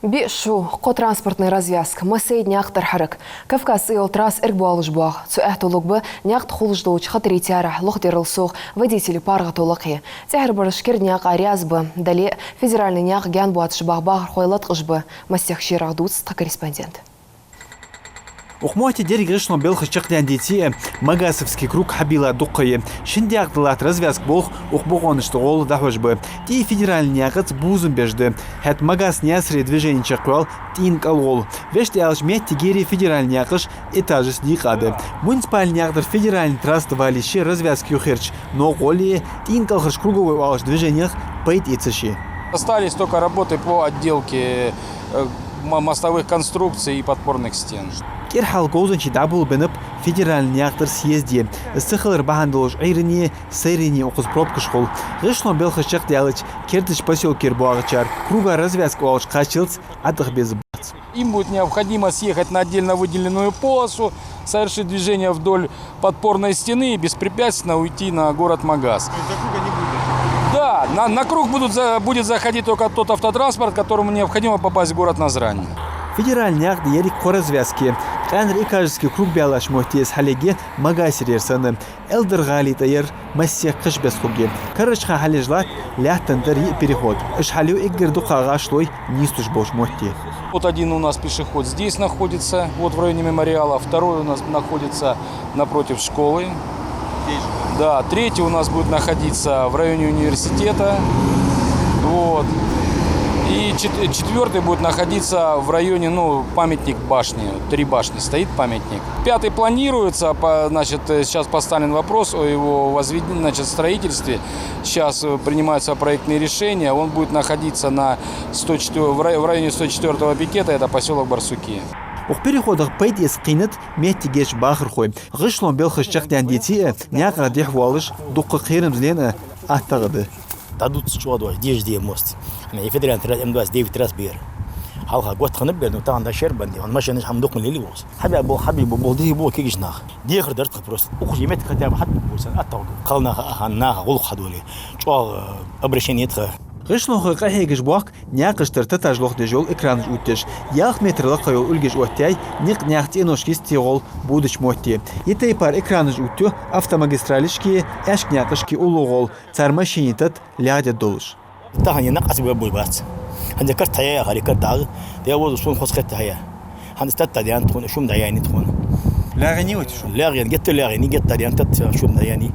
بيشو قو ترانسبورتني развязка مسيد نياقتر حرك كفكاس إيول تراس إرقبوالج بواغ سؤهتو لقبة نياقت خولج دوش خطري تيارح لغدير السوق وديتي لبارغتو لقية تهر برشكر نياق عريازبة دلي فيدرالي نياق جان بواتش باغ خويلات قجبة مسيخ شيراغ دوتس كورреспондент. Ухмоти дерг решно белх чаклян дети Магасовский круг хабила дуккой. Шиндяк дылат развязк болх ухбогон что гол дахважбы. Ти федеральный ягод бузум бежды. Хет Магас нясри движение чаквал тин калгол. Вешти алш метти гери федеральный ягод этажи сдикады. Муниципальный ягод федеральный траст валищи развязки ухерч. Но голи тин калхаш круговой алш движениях пойт ицеши. Остались только работы по отделке мостовых конструкций и подпорных стен. كيرحل جوزنشي دابل بنب فيدرال نياقدر سيزدي استخلر بهندلوش عيرني سيرني وقز пробкашхол غشنو белхашчак дялыч кертыч поселки Рбуагчар круга развязка олш качилц атых без бац. Им будет необходимо съехать на отдельно выделенную полосу, совершить движение вдоль подпорной стены и беспрепятственно уйти на город Магас. Да, на круг будет заходить только тот автотранспорт, которому необходимо попасть в город Назрань. Федеральный акт ярик по развязке. Канр икажский круг белаш мохтес халеге магасирерсаны. Элдер гали тайер массия кыш без хуги. Карачха халежлат ляхтандер переход. Ишхалю иггер духага шлой нистуш бош мохти. Вот один у нас пешеход здесь находится, вот в районе мемориала. Второй у нас находится напротив школы. Да, третий у нас будет находиться в районе университета. Вот. И четвертый будет находиться в районе, памятник башни. 3 башни стоит памятник. Пятый планируется, сейчас поставлен вопрос о его строительстве. Сейчас принимаются проектные решения. Он будет находиться в районе 104-го пикета, это поселок Барсуки. В переходах пойти скинет метигеш бахрхой. Гышлон белхашчак дяндити няка дехвалыш дукка херем злена аттагды. Дадут чуадой дежде мост. Я федеральный трасс М2 9 раз бер. Халха год ханып бердим тагында шер банди. Он машина хамдук лили бос. Хабибу болди бо кигишнах. Дехр дарт просто. Ух емет хотя бы хат болсан аттагды. Кална ханна гул хадули. Чуа обращение тха. غشنو قهيجش بواق ناقش ترتاج لوخ دجول اكران اوتش ياخ متر لقيو الجش اوتاي نق ناختي انوشكيس تيغول بودش موتي يتي بار اكران اوتو автомагистралишки اشك ناقشكي اولوغول ترماشينيتت لاده دولش تاهني نقص ببولبات عند كرت هيا غاري كرت ده هو شلون خصكت هيا هنستت ديان تكون شوم دياني تكون لا غني وتشو لا غير قلت لا غني قلت ديان تت شوم دياني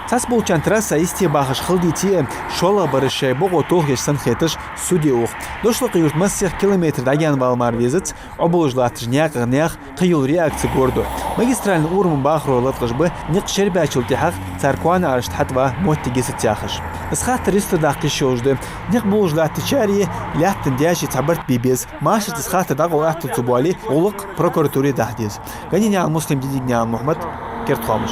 Сас болчан трасса исти бахаш хылдити шола барышай бого толгеш санхетыш суди ух. Дошло кыюш массих километр дагян балмар визит, оболжлатыш нях кыюл реакция гордо. Магистральный урман бахро латкышбы ник шербячыл тихах царкуана арышт хатва мотти гесет тяхыш. Исхат 300 дақи шожды. Ник болжлаты чари ляттын дяши цабарт бибез. Машит исхат дагу ахты цубуали улык прокуратуре дахдез. Ганинян муслим дидигнян Мухаммад Кертхамыш.